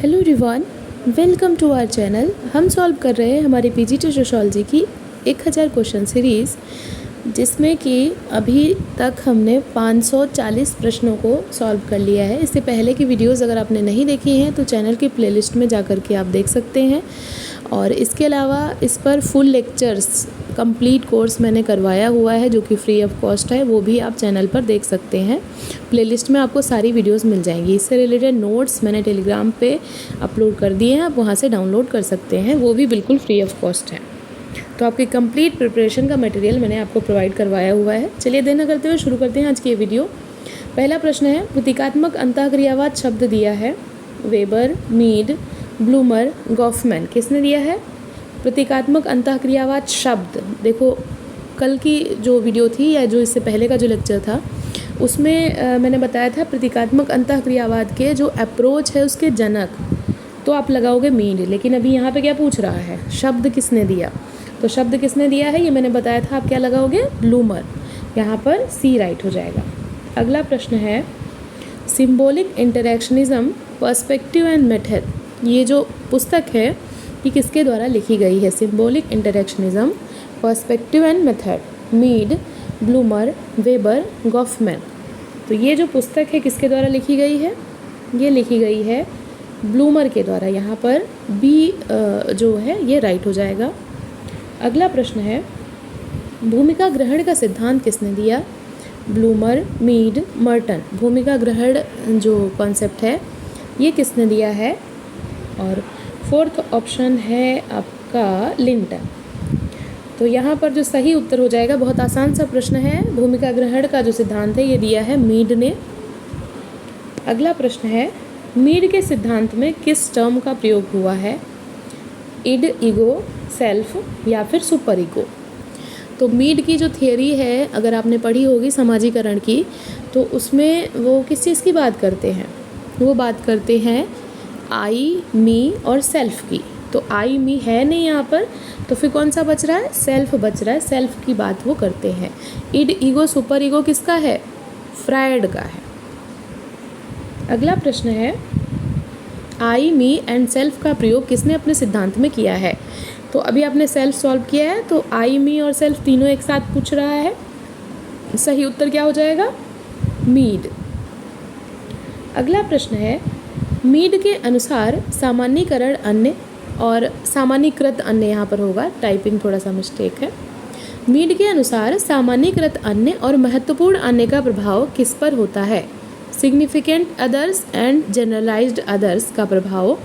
Hello everyone, welcome to our channel. हम solve कर रहे हैं हमारे पीजीटी सोशियोलॉजी की 1000 क्वेश्चन सीरीज़, जिसमें कि अभी तक हमने 540 प्रश्नों को सॉल्व कर लिया है। इससे पहले की वीडियोस अगर आपने नहीं देखी हैं तो चैनल की प्लेलिस्ट में जा कर के आप देख सकते हैं। और इसके अलावा इस पर फुल लेक्चर्स कंप्लीट कोर्स मैंने करवाया हुआ है जो कि फ्री ऑफ कॉस्ट है, वो भी आप चैनल पर देख सकते हैं। प्लेलिस्ट में आपको सारी वीडियोस मिल जाएंगी। इससे रिलेटेड नोट्स मैंने टेलीग्राम पे अपलोड कर दिए हैं, आप वहाँ से डाउनलोड कर सकते हैं, वो भी बिल्कुल फ्री ऑफ कॉस्ट है। तो आपकी कंप्लीट प्रिपरेशन का मटेरियल मैंने आपको प्रोवाइड करवाया हुआ है। चलिए देर न करते हुए शुरू करते हैं आज की ये वीडियो। पहला प्रश्न है, प्रतीकात्मक अंतःक्रियावाद शब्द दिया है वेबर, मीड, ब्लूमर, गॉफमैन। किसने दिया है प्रतीकात्मक अंतःक्रियावाद शब्द? देखो कल की जो वीडियो थी या जो इससे पहले का जो लेक्चर था उसमें मैंने बताया था प्रतीकात्मक अंतःक्रियावाद के जो अप्रोच है उसके जनक, तो आप लगाओगे मीड। लेकिन अभी यहाँ पे क्या पूछ रहा है, शब्द किसने दिया? तो शब्द किसने दिया है ये मैंने बताया था, आप क्या लगाओगे? ब्लूमर। यहाँ पर सी राइट हो जाएगा। अगला प्रश्न है, symbolic interactionism perspective and method. ये जो पुस्तक है ये किसके द्वारा लिखी गई है? Symbolic interactionism perspective and method, Mead, Blumer, Weber, Goffman. तो ये जो पुस्तक है किसके द्वारा लिखी गई है? ये लिखी गई है ब्लूमर के द्वारा। यहाँ पर बी जो है ये राइट हो जाएगा। अगला प्रश्न है, भूमिका ग्रहण का सिद्धांत किसने दिया? Blumer, Mead, Merton. भूमिका ग्रहण जो कॉन्सेप्ट है ये किसने दिया है? और फोर्थ ऑप्शन है आपका लिंटन। तो यहाँ पर जो सही उत्तर हो जाएगा, बहुत आसान सा प्रश्न है, भूमिका ग्रहण का जो सिद्धांत है ये दिया है मीड ने। अगला प्रश्न है, मीड के सिद्धांत में किस टर्म का प्रयोग हुआ है? इड, ईगो, सेल्फ या फिर सुपर ईगो। तो मीड की जो थियरी है अगर आपने पढ़ी होगी समाजीकरण की, तो उसमें वो किस चीज़ की बात करते हैं? वो बात करते हैं आई, मी और सेल्फ की। तो आई, मी है नहीं यहाँ पर, तो फिर कौन सा बच रहा है? सेल्फ बच रहा है। सेल्फ की बात वो करते हैं। इड, ईगो, सुपर ईगो किसका है? फ्रायड का है। अगला प्रश्न है, आई, मी एंड सेल्फ का प्रयोग किसने अपने सिद्धांत में किया है? तो अभी आपने सेल्फ सॉल्व किया है, तो आई, मी और सेल्फ तीनों एक साथ पूछ रहा है। सही उत्तर क्या हो जाएगा? मीड। अगला प्रश्न है, मीड के अनुसार सामान्यीकरण अन्य और सामान्यीकृत अन्य, यहाँ पर होगा टाइपिंग थोड़ा सा मिस्टेक है। मीड के अनुसार सामान्यीकृत अन्य और महत्वपूर्ण अन्य का प्रभाव किस पर होता है? Significant others and generalised others का प्रभाव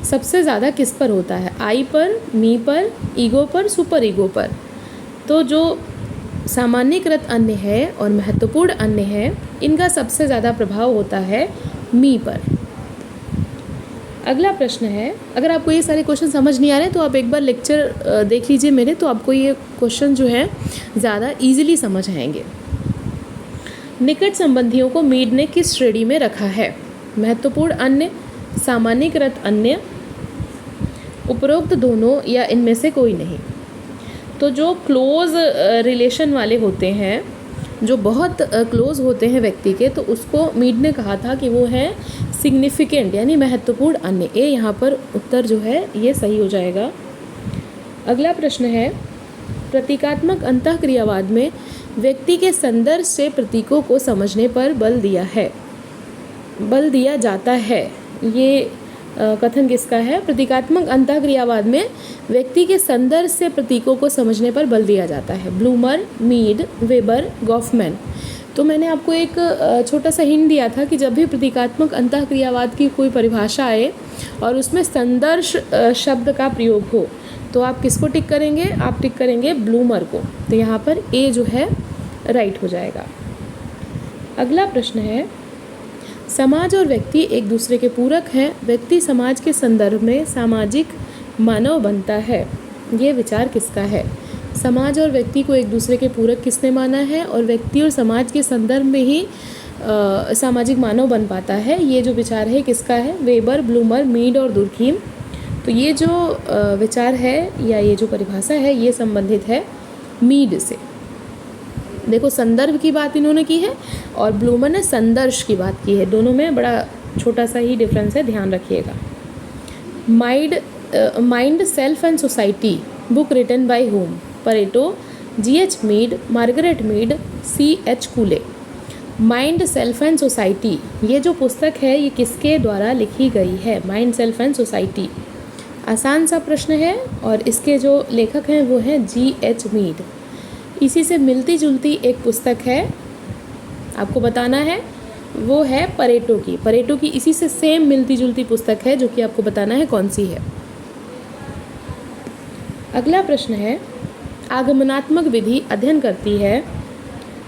सबसे ज़्यादा किस पर होता है? आई पर, मी पर, ईगो पर, सुपर ईगो पर। तो जो सामान्यीकृत अन्य है और महत्वपूर्ण अन्य है, इनका सबसे ज़्यादा प्रभाव होता है मी पर। अगला प्रश्न है, अगर आपको ये सारे क्वेश्चन समझ नहीं आ रहे तो आप एक बार लेक्चर देख लीजिए मेरे, तो आपको ये क्वेश्चन जो है ज़्यादा इजीली समझ आएंगे। निकट संबंधियों को मीड ने किस श्रेणी में रखा है? महत्वपूर्ण अन्य, सामान्यीकृत अन्य, उपरोक्त दोनों या इनमें से कोई नहीं। तो जो क्लोज रिलेशन वाले होते हैं, जो बहुत क्लोज होते हैं व्यक्ति के, तो उसको मीड ने कहा था कि वो है सिग्निफिकेंट यानी महत्वपूर्ण अन्य। ए यहाँ पर उत्तर जो है ये सही हो जाएगा। अगला प्रश्न है, प्रतीकात्मक अंतःक्रियावाद में व्यक्ति के संदर्भ से प्रतीकों को समझने पर बल दिया जाता है। ये कथन किसका है? प्रतीकात्मक अंतःक्रियावाद में व्यक्ति के संदर्भ से प्रतीकों को समझने पर बल दिया जाता है। Blumer, Mead, Weber, Goffman. तो मैंने आपको एक छोटा सा हिंट दिया था कि जब भी प्रतीकात्मक अंतःक्रियावाद की कोई परिभाषा आए और उसमें संदर्भ शब्द का प्रयोग हो तो आप किसको टिक करेंगे? आप टिक करेंगे ब्लूमर को। तो यहाँ पर ए जो है राइट हो जाएगा। अगला प्रश्न है, समाज और व्यक्ति एक दूसरे के पूरक हैं। व्यक्ति समाज के संदर्भ में सामाजिक मानव बनता है। ये विचार किसका है? समाज और व्यक्ति को एक दूसरे के पूरक किसने माना है? और व्यक्ति और समाज के संदर्भ में ही सामाजिक मानव बन पाता है। ये जो विचार है किसका है? वेबर, ब्लूमर, मीड और दुर्खीम। तो ये जो विचार है या ये जो परिभाषा है ये संबंधित है मीड से। देखो संदर्भ की बात इन्होंने की है और ब्लूमर ने संदर्श की बात की है। दोनों में बड़ा छोटा सा ही डिफरेंस है, ध्यान रखिएगा। Mind self and society book written by whom? Pareto, G.H. Mead, Margaret Mead, C.H. Cooley. Mind self and society, ये जो पुस्तक है ये किसके द्वारा लिखी गई है? Mind self and society. आसान सा प्रश्न है और इसके जो लेखक हैं वो हैं G.H. मीड। इसी से मिलती जुलती एक पुस्तक है, आपको बताना है, वो है परेटो की। परेटो की इसी से सेम मिलती जुलती पुस्तक है जो कि आपको बताना है कौन सी है। अगला प्रश्न है, आगमनात्मक विधि अध्ययन करती है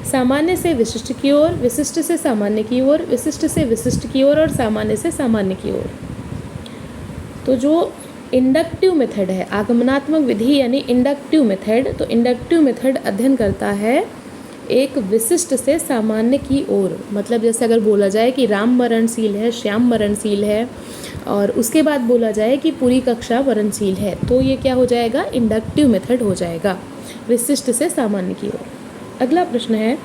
सामान्य से विशिष्ट की ओर, विशिष्ट से सामान्य की ओर, विशिष्ट से विशिष्ट की ओर और सामान्य से सामान्य की ओर। तो जो इंडक्टिव मेथड है, आगमनात्मक विधि यानी इंडक्टिव मेथड, तो इंडक्टिव मेथड अध्ययन करता है एक विशिष्ट से सामान्य की ओर। मतलब जैसे अगर बोला जाए कि राम मरणशील है, श्याम मरणशील है और उसके बाद बोला जाए कि पूरी कक्षा मरणशील है, तो ये क्या हो जाएगा? इंडक्टिव मेथड हो जाएगा, विशिष्ट से सामान्य की ओर। अगला प्रश्न है,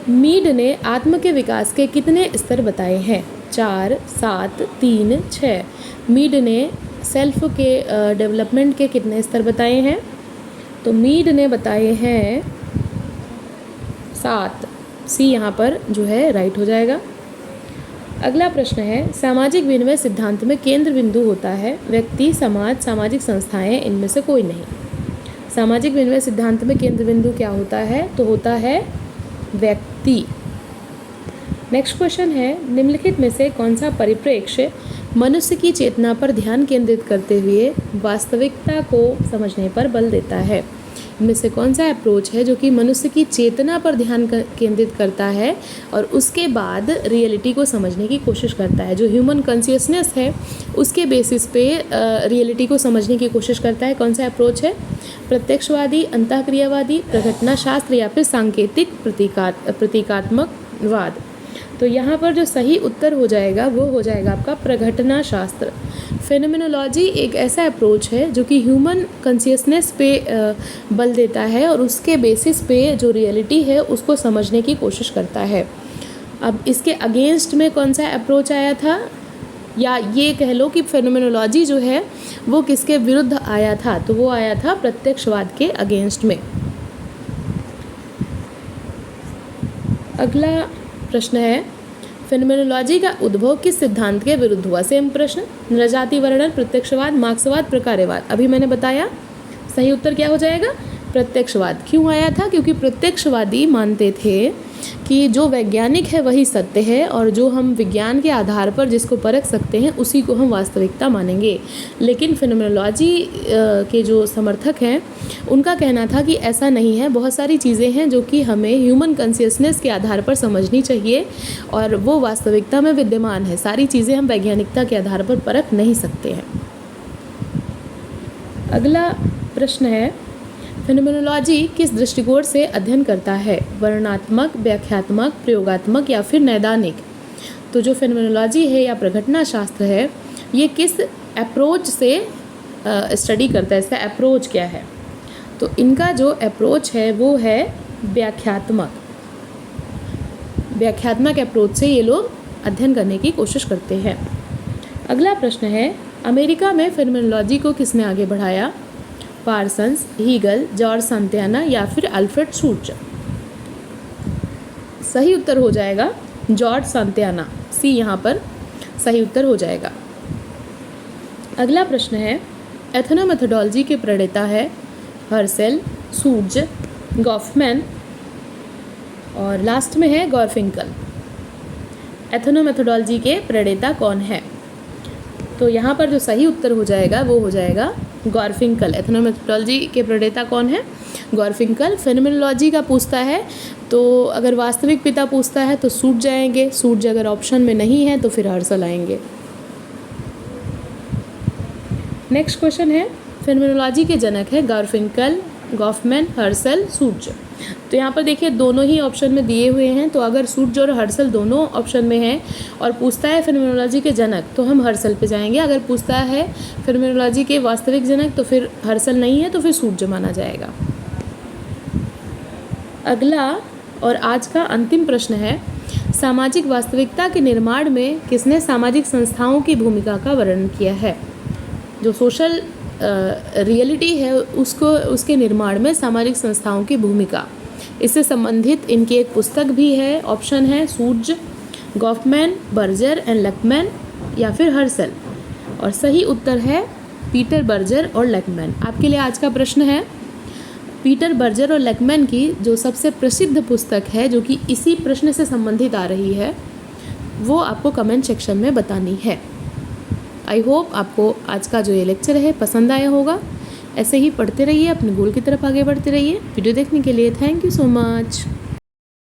मीड ने आत्म के विकास के कितने स्तर बताए हैं? 4, 7, 3, 6। मीड ने सेल्फ के डेवलपमेंट के कितने स्तर बताए हैं? तो मीड ने बताए हैं 7। सी यहाँ पर जो है राइट हो जाएगा। अगला प्रश्न है, सामाजिक विनिमय सिद्धांत में केंद्र बिंदु होता है व्यक्ति, समाज, सामाजिक संस्थाएं, इनमें से कोई नहीं। सामाजिक विनिमय सिद्धांत में केंद्र बिंदु क्या होता है? तो होता है व्यक्ति। नेक्स्ट क्वेश्चन है, निम्नलिखित में से कौन सा परिप्रेक्ष्य मनुष्य की चेतना पर ध्यान केंद्रित करते हुए वास्तविकता को समझने पर बल देता है? इनमें से कौन सा अप्रोच है जो कि मनुष्य की चेतना पर ध्यान केंद्रित करता है और उसके बाद रियलिटी को समझने की कोशिश करता है? जो ह्यूमन कॉन्शियसनेस है उसके बेसिस पे रियलिटी को समझने की कोशिश करता है। कौन सा अप्रोच है? प्रत्यक्षवादी, अंतःक्रियावादी, प्रघटना शास्त्र या फिर सांकेतिक प्रतीकात्मकवाद। तो यहाँ पर जो सही उत्तर हो जाएगा वो हो जाएगा आपका प्रघटना शास्त्र। फेनोमेनोलॉजी एक ऐसा अप्रोच है जो कि ह्यूमन कॉन्शियसनेस पे बल देता है और उसके बेसिस पे जो रियलिटी है उसको समझने की कोशिश करता है। अब इसके अगेंस्ट में कौन सा अप्रोच आया था, या ये कह लो कि फेनोमेनोलॉजी जो है वो किसके विरुद्ध आया था? तो वो आया था प्रत्यक्षवाद के अगेंस्ट में। अगला प्रश्न है, फेनोमेनोलॉजी का उद्भव किस सिद्धांत के विरुद्ध हुआ? सेम प्रश्न, नृजाति वर्णन, प्रत्यक्षवाद, मार्क्सवाद, प्रकार्यवाद। अभी मैंने बताया सही उत्तर क्या हो जाएगा? प्रत्यक्षवाद। क्यों आया था? क्योंकि प्रत्यक्षवादी मानते थे कि जो वैज्ञानिक है वही सत्य है और जो हम विज्ञान के आधार पर जिसको परख सकते हैं उसी को हम वास्तविकता मानेंगे। लेकिन फेनोमेनोलॉजी के जो समर्थक हैं उनका कहना था कि ऐसा नहीं है, बहुत सारी चीज़ें हैं जो कि हमें ह्यूमन कॉन्शियसनेस के आधार पर समझनी चाहिए और वो वास्तविकता में विद्यमान है। सारी चीज़ें हम वैज्ञानिकता के आधार पर परख नहीं सकते हैं। अगला प्रश्न है, फेनोमेनोलॉजी किस दृष्टिकोण से अध्ययन करता है? वर्णनात्मक, व्याख्यात्मक, प्रयोगात्मक या फिर नैदानिक? तो जो फेनोमेनोलॉजी है या प्रघटना शास्त्र है ये किस अप्रोच से स्टडी करता है? इसका अप्रोच क्या है? तो इनका जो अप्रोच है वो है व्याख्यात्मक। व्याख्यात्मक अप्रोच से ये लोग अध्ययन करने की कोशिश करते हैं। अगला प्रश्न है, अमेरिका में फेनोमेनोलॉजी को किसने आगे बढ़ाया? पार्सन्स, हीगल, जॉर्ज सांतियाना या फिर अल्फ्रेड शूर्च? सही उत्तर हो जाएगा जॉर्ज सांतियाना। सी यहाँ पर सही उत्तर हो जाएगा। अगला प्रश्न है, एथनोमेथोडोलॉजी के प्रणेता है हर्सेल, शूर्च, गॉफमैन और लास्ट में है गॉर्फिंकल। एथनोमेथोडोलॉजी के प्रणेता कौन है? तो यहाँ पर जो सही उत्तर हो जाएगा वो हो जाएगा गॉर्फिंकल। एथनोमेथोडोलॉजी के प्रणेता कौन है? गॉर्फिंकल। फेनोमेनोलॉजी का पूछता है तो अगर वास्तविक पिता पूछता है तो शूर्च जाएंगे, शूर्च अगर ऑप्शन में नहीं है तो फिर हर्सल आएंगे। नेक्स्ट क्वेश्चन है, फेनोमेनोलॉजी के जनक है गॉर्फिंकल, गॉफमैन, हर्सल, शूर्च। तो यहाँ पर देखिए दोनों ही ऑप्शन में दिए हुए हैं, तो अगर शूर्च और हर्सल दोनों ऑप्शन में हैं और पूछता है फेनोमेनोलॉजी के जनक तो हम हर्सल पे जाएंगे। अगर पूछता है फेनोमेनोलॉजी के वास्तविक जनक तो फिर हर्सल नहीं है तो फिर शूर्च माना जाएगा। अगला और आज का अंतिम प्रश्न है, सामाजिक वास्तविकता के निर्माण में किसने सामाजिक संस्थाओं की भूमिका का वर्णन किया है? जो सोशल रियलिटी है उसके निर्माण में सामाजिक संस्थाओं की भूमिका, इससे संबंधित इनकी एक पुस्तक भी है। ऑप्शन है सूर्ज, गॉफमैन, बर्जर एंड लैकमैन या फिर हर्सल। और सही उत्तर है पीटर बर्जर और लैकमैन। आपके लिए आज का प्रश्न है, पीटर बर्जर और लैकमैन की जो सबसे प्रसिद्ध पुस्तक है जो कि इसी प्रश्न से संबंधित आ रही है, वो आपको कमेंट सेक्शन में बतानी है। आई होप आपको आज का जो ये लेक्चर है पसंद आया होगा। ऐसे ही पढ़ते रहिए, अपने गोल की तरफ आगे बढ़ते रहिए। वीडियो देखने के लिए थैंक यू सो मच।